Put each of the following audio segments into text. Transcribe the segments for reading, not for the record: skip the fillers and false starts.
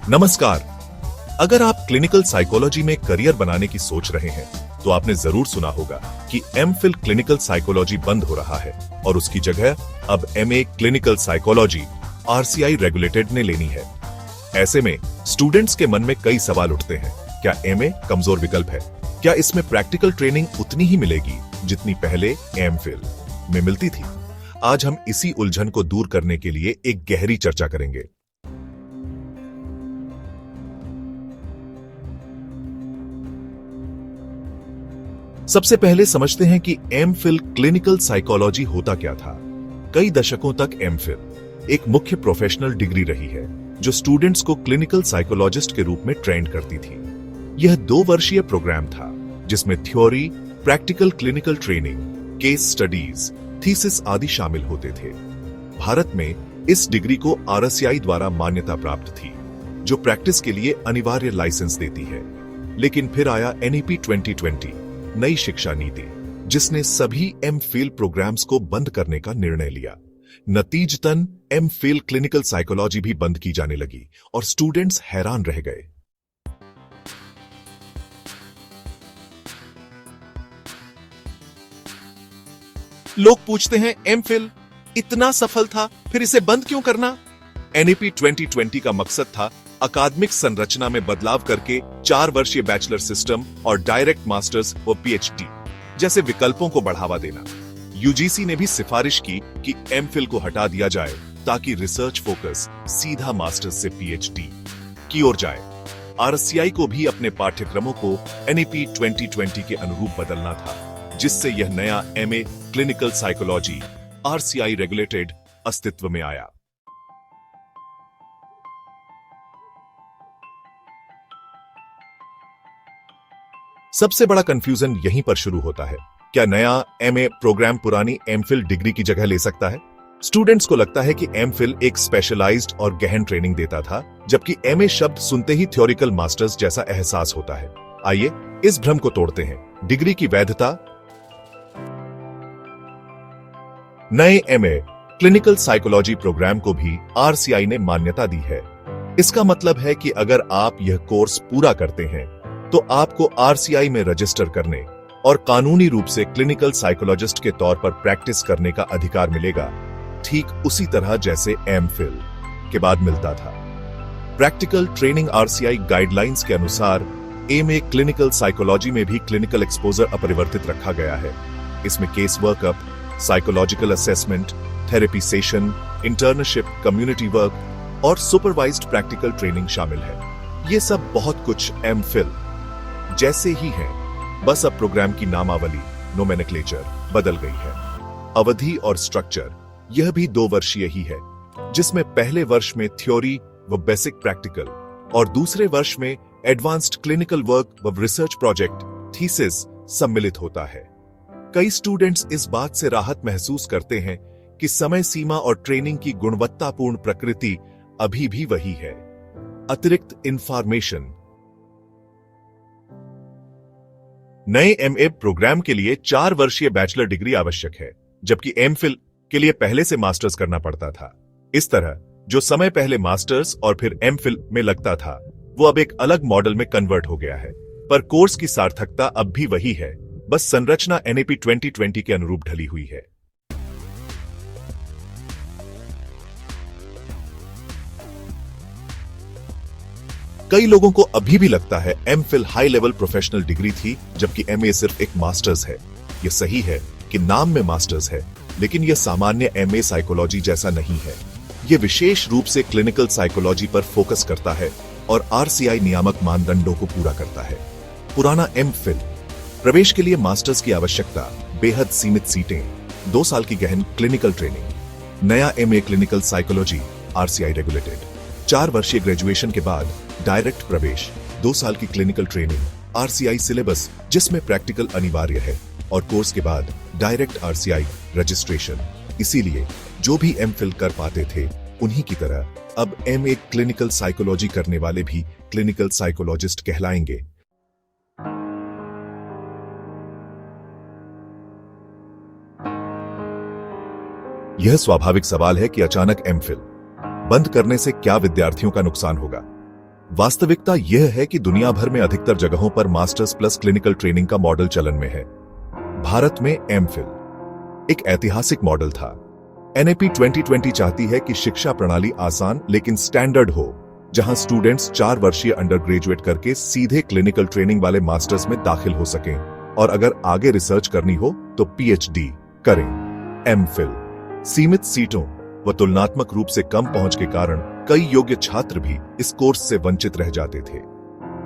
नमस्कार। अगर आप क्लिनिकल साइकोलॉजी में करियर बनाने की सोच रहे हैं तो आपने जरूर सुना होगा कि एमफिल क्लिनिकल साइकोलॉजी बंद हो रहा है और उसकी जगह अब MA clinical psychology RCI regulated ने लेनी है। ऐसे में स्टूडेंट्स के मन में कई सवाल उठते हैं। क्या एमए कमजोर विकल्प है? क्या इसमें प्रैक्टिकल ट्रेनिंग उतनी ही मिलेगी जितनी पहले एमफिल में मिलती थी? आज हम इसी उलझन को दूर करने के लिए एक गहरी चर्चा करेंगे। सबसे पहले समझते हैं कि एमफिल क्लिनिकल साइकोलॉजी होता क्या था। कई दशकों तक एमफिल एक मुख्य प्रोफेशनल डिग्री रही है जो स्टूडेंट्स को क्लिनिकल साइकोलॉजिस्ट के रूप में ट्रेन करती थी। यह 2 वर्षीय प्रोग्राम था जिसमें theory, practical clinical training, case studies, thesis आदि शामिल होते थे। भारत में इस डिग्री को आरसीआई द्वारा मान्यता प्राप्त थी जो प्रैक्टिस के लिए अनिवार्य लाइसेंस देती है। लेकिन फिर आया एनईपी 2020 नई शिक्षा नीति जिसने सभी एमफिल प्रोग्राम्स को बंद करने का निर्णय लिया। नतीजतन एमफिल क्लिनिकल साइकोलॉजी भी बंद की जाने लगी और स्टूडेंट्स हैरान रह गए। लोग पूछते हैं एमफिल इतना सफल था फिर इसे बंद क्यों करना? एनईपी 2020 का मकसद था अकादमिक संरचना में बदलाव करके 4 वर्षीय बैचलर सिस्टम और डायरेक्ट मास्टर्स व पीएचडी जैसे विकल्पों को बढ़ावा देना। यूजीसी ने भी सिफारिश की कि एमफिल को हटा दिया जाए ताकि रिसर्च फोकस सीधा मास्टर्स से पीएचडी की ओर जाए। आरसीआई को भी अपने पाठ्यक्रमों को एनईपी 2020 के अनुरूप बदलना था जिससे यह नया MA clinical psychology RCI regulated अस्तित्व में आया। सबसे बड़ा कंफ्यूजन यहीं पर शुरू होता है। क्या नया एमए प्रोग्राम पुरानी एमफिल डिग्री की जगह ले सकता है? स्टूडेंट्स को लगता है कि एमफिल एक स्पेशलाइज्ड और गहन ट्रेनिंग देता था, जबकि एमए शब्द सुनते ही थ्योरिकल मास्टर्स जैसा एहसास होता है। आइए इस भ्रम को तोड़ते हैं। डिग्री की वैधता। नए एमए क्लिनिकल साइकोलॉजी प्रोग्राम को भी आरसीआई ने मान्यता दी है। इसका मतलब है कि अगर आप यह कोर्स पूरा करते हैं तो आपको आरसीआई में रजिस्टर करने और कानूनी रूप से क्लिनिकल साइकोलॉजिस्ट के तौर पर प्रैक्टिस करने का अधिकार मिलेगा, ठीक उसी तरह जैसे एमफिल के बाद मिलता था। प्रैक्टिकल ट्रेनिंग आरसीआई गाइडलाइंस के अनुसार एमए क्लिनिकल साइकोलॉजी में भी क्लिनिकल एक्सपोजर अपरिवर्तित रखा गया है। इसमें case workup, psychological assessment, therapy session, internship, community work और सुपरवाइज्ड प्रैक्टिकल ट्रेनिंग शामिल है। ये सब बहुत कुछ एमफिल जैसे ही है, बस अब प्रोग्राम की नामावली नोमेनक्लेचर बदल गई है। अवधि और स्ट्रक्चर यह भी 2 वर्षीय ही है जिसमें पहले वर्ष में थ्योरी व बेसिक प्रैक्टिकल और दूसरे वर्ष में एडवांस्ड क्लिनिकल वर्क व रिसर्च प्रोजेक्ट थीसिस सम्मिलित होता है। कई स्टूडेंट्स इस बात से राहत महसूस करते हैं कि समय सीमा और ट्रेनिंग की गुणवत्तापूर्ण प्रकृति अभी भी वही है। अतिरिक्त इंफॉर्मेशन। नए एमए प्रोग्राम के लिए 4 वर्षीय बैचलर डिग्री आवश्यक है, जबकि एमफिल के लिए पहले से मास्टर्स करना पड़ता था। इस तरह जो समय पहले मास्टर्स और फिर एमफिल में लगता था वो अब एक अलग मॉडल में कन्वर्ट हो गया है, पर कोर्स की सार्थकता अब भी वही है, बस संरचना एनईपी 2020 के अनुरूप ढली हुई है। कई लोगों को अभी भी लगता है MPhil high level professional degree थी जबकि एमए सिर्फ एक मास्टर्स है। यह सही है कि नाम में मास्टर्स है, लेकिन यह सामान्य एमए साइकोलॉजी जैसा नहीं है। यह विशेष रूप से क्लिनिकल साइकोलॉजी पर फोकस करता है और आरसीआई नियामक मानदंडों को पूरा करता है। पुराना एमफिल प्रवेश के लिए मास्टर्स की आवश्यकता, बेहद सीमित सीटें, 2 साल की गहन क्लिनिकल ट्रेनिंग। नया MA clinical psychology RCI regulated, 4 वर्षीय ग्रेजुएशन के बाद डायरेक्ट प्रवेश, 2 साल की क्लिनिकल ट्रेनिंग, आरसीआई सिलेबस जिसमें प्रैक्टिकल अनिवार्य है और कोर्स के बाद डायरेक्ट आरसीआई रजिस्ट्रेशन। इसीलिए जो भी एमफिल कर पाते थे उन्हीं की तरह अब एमए क्लिनिकल साइकोलॉजी करने वाले भी क्लिनिकल साइकोलॉजिस्ट कहलाएंगे। यह स्वाभाविक सवाल है कि अचानक एमफिल बंद करने से क्या विद्यार्थियों का नुकसान होगा। वास्तविकता यह है कि दुनिया भर में अधिकतर जगहों पर मास्टर्स प्लस क्लिनिकल ट्रेनिंग का मॉडल चलन में है। भारत में एमफिल एक ऐतिहासिक मॉडल था। एनएपी 2020 चाहती है कि शिक्षा प्रणाली आसान लेकिन स्टैंडर्ड हो, जहां स्टूडेंट्स 4 वर्षीय अंडर ग्रेजुएट करके सीधे क्लिनिकल ट्रेनिंग वाले मास्टर्स में दाखिल हो सकें और अगर आगे रिसर्च करनी हो तो पीएचडी करें। एमफिल सीमित सीटों व तुलनात्मक रूप से कम पहुंच के कारण कई योग्य छात्र भी इस कोर्स से वंचित रह जाते थे।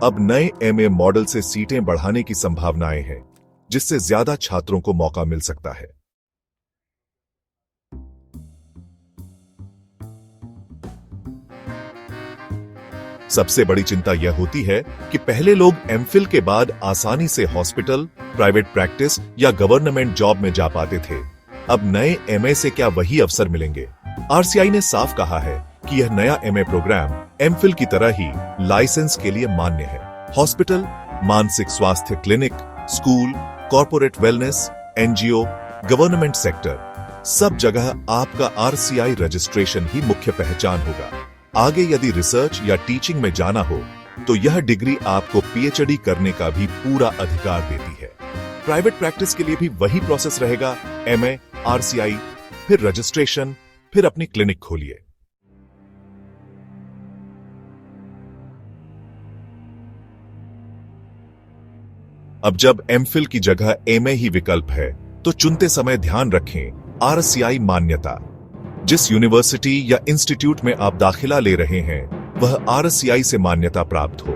अब नए एमए मॉडल से सीटें बढ़ाने की संभावनाएं हैं, जिससे ज्यादा छात्रों को मौका मिल सकता है। सबसे बड़ी चिंता यह होती है कि पहले लोग एमफिल के बाद आसानी से हॉस्पिटल, प्राइवेट प्रैक्टिस या गवर्नमेंट जॉब में जा पाते थे। अब नए एमए से क्या वही अवसर मिलेंगे? आरसीआई ने साफ कहा है कि यह नया एमए प्रोग्राम एमफिल की तरह ही लाइसेंस के लिए मान्य है। हॉस्पिटल, मानसिक स्वास्थ्य clinic, school, corporate wellness, NGO, government sector, सब जगह आपका आरसीआई रजिस्ट्रेशन ही मुख्य पहचान होगा। आगे यदि रिसर्च या टीचिंग में जाना हो तो यह डिग्री आपको पीएचडी करने का भी पूरा अधिकार देती है। प्राइवेट प्रैक्टिस के लिए भी वही प्रोसेस रहेगा, एमए, आरसीआई, फिर रजिस्ट्रेशन, फिर अपनी क्लिनिक खोलिए। अब जब एमफिल की जगह एमए ही विकल्प है तो चुनते समय ध्यान रखें आरसीआई मान्यता। जिस यूनिवर्सिटी या इंस्टीट्यूट में आप दाखिला ले रहे हैं वह आरसीआई से मान्यता प्राप्त हो।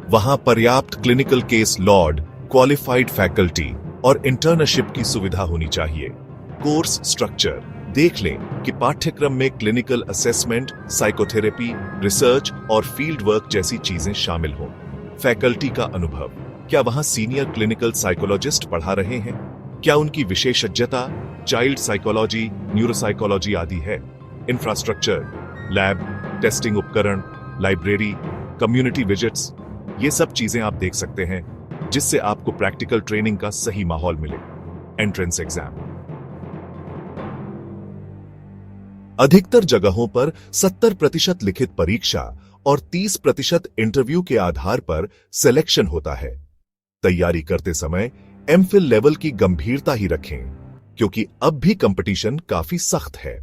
वहां पर्याप्त clinical case Lord, qualified faculty और इंटर्नशिप की सुविधा होनी चाहिए। कोर्स स्ट्रक्चर देख लें कि पाठ्यक्रम में क्लिनिकल असेसमेंट, साइकोथेरेपी, रिसर्च और फील्ड वर्क जैसी चीजें शामिल हों। फैकल्टी का अनुभव, क्या वहां सीनियर क्लिनिकल साइकोलॉजिस्ट पढ़ा रहे हैं? क्या उनकी विशेषज्ञता चाइल्ड साइकोलॉजी, न्यूरोसाइकोलॉजी आदि है? इंफ्रास्ट्रक्चर, लैब, टेस्टिंग उपकरण, लाइब्रेरी, कम्युनिटी विजिट्स, ये सब चीजें आप देख सकते हैं जिससे आपको प्रैक्टिकल ट्रेनिंग का सही माहौल मिले। एंट्रेंस एग्जाम, अधिकतर जगहों पर 70% लिखित परीक्षा और 30% इंटरव्यू के आधार पर सिलेक्शन होता है। तैयारी करते समय एमफिल लेवल की गंभीरता ही रखें, क्योंकि अब भी कंपटीशन काफी सख्त है।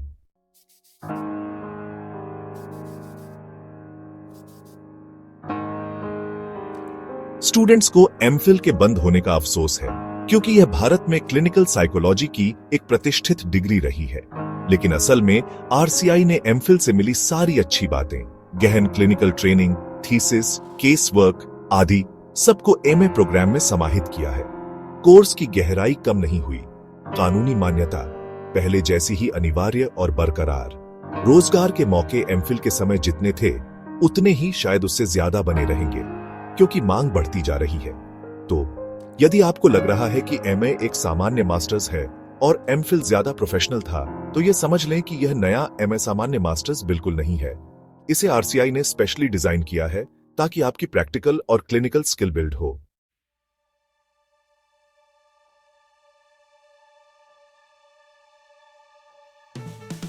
स्टूडेंट्स को एमफिल के बंद होने का अफसोस है, क्योंकि यह भारत में क्लिनिकल साइकोलॉजी की एक प्रतिष्ठित डिग्री रही है। लेकिन असल में आरसीआई ने एमफिल से मिली सारी अच्छी बातें, गहन clinical training, thesis, case work आदि सबको एमए प्रोग्राम में समाहित किया है। कोर्स की गहराई कम नहीं हुई, कानूनी मान्यता पहले जैसी ही अनिवार्य और बरकरार। रोजगार के मौके एमफिल के समय जितने थे उतने ही शायद उससे ज्यादा बने रहेंगे, क्योंकि मांग बढ़ती जा रही है। तो यदि आपको लग रहा है कि एमए एक सामान्य मास्टर्स है और एमफिल ज्यादा प्रोफेशनल था, तो यह समझ लें कि यह नया एमए सामान्य मास्टर्स बिल्कुल नहीं है। इसे आरसीआई ने स्पेशली डिजाइन किया है ताकि आपकी प्रैक्टिकल और क्लिनिकल स्किल बिल्ड हो।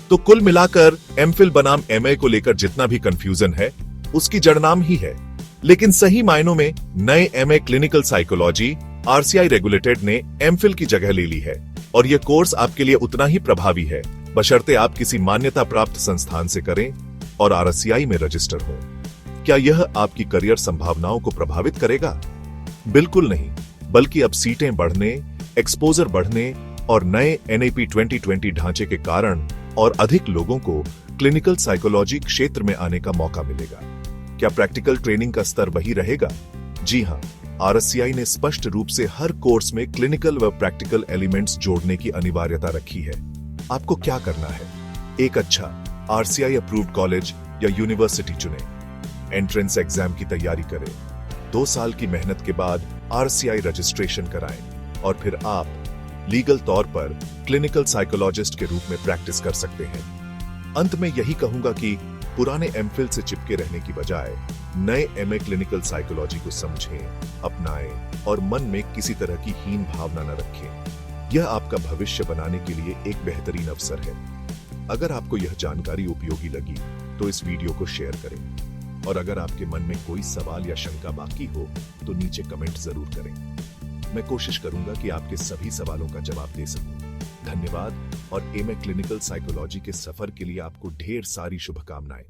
तो कुल मिलाकर एमफिल बनाम एमए को लेकर जितना भी कंफ्यूजन है उसकी जड़ नाम ही है। लेकिन सही मायनों में नए MA clinical psychology RCI regulated ने एमफिल की जगह ले ली है और यह कोर्स आपके लिए उतना ही प्रभावी है, बशर्ते आप किसी मान्यता प्राप्त संस्थान से करें और आरसीआई में रजिस्टर हो। क्या यह आपकी करियर संभावनाओं को प्रभावित करेगा? बिल्कुल नहीं, बल्कि अब सीटें बढ़ने, एक्सपोजर बढ़ने और नए एनएपी 2020 ढांचे के कारण और अधिक लोगों को क्लिनिकल साइकोलॉजी क्षेत्र में आने का मौका मिलेगा। क्या प्रैक्टिकल ट्रेनिंग का स्तर वही रहेगा? जी हां, आरसीआई ने स्पष्ट रूप से हर कोर्स में क्लिनिकल व प्रैक्टिकल एलिमेंट्स जोड़ने की अनिवार्यता रखी है। आपको क्या करना है? एक अच्छा आरसीआई अप्रूव्ड कॉलेज या यूनिवर्सिटी चुनें, एंट्रेंस एग्जाम की तैयारी करें, 2 साल की मेहनत के बाद आरसीआई रजिस्ट्रेशन कराएं और फिर आप लीगल तौर पर क्लिनिकल साइकोलॉजिस्ट के रूप में प्रैक्टिस कर सकते हैं। अंत में यही कहूंगा कि पुराने एमफिल से चिपके रहने की बजाय नए एमए क्लिनिकल साइकोलॉजी को समझें, अपनाएं और मन में किसी तरह की हीन भावना न रखें। यह आपका भविष्य बनाने के लिए एक बेहतरीन अवसर है। अगर आपको यह जानकारी उपयोगी लगी तो इस वीडियो को शेयर करें और अगर आपके मन में कोई सवाल या शंका बाकी हो तो नीचे कमेंट जरूर करें। मैं कोशिश करूंगा कि आपके सभी सवालों का जवाब दे सकूं। धन्यवाद और एमए क्लिनिकल साइकोलॉजी के सफर के लिए आपको ढेर सारी शुभकामनाएं।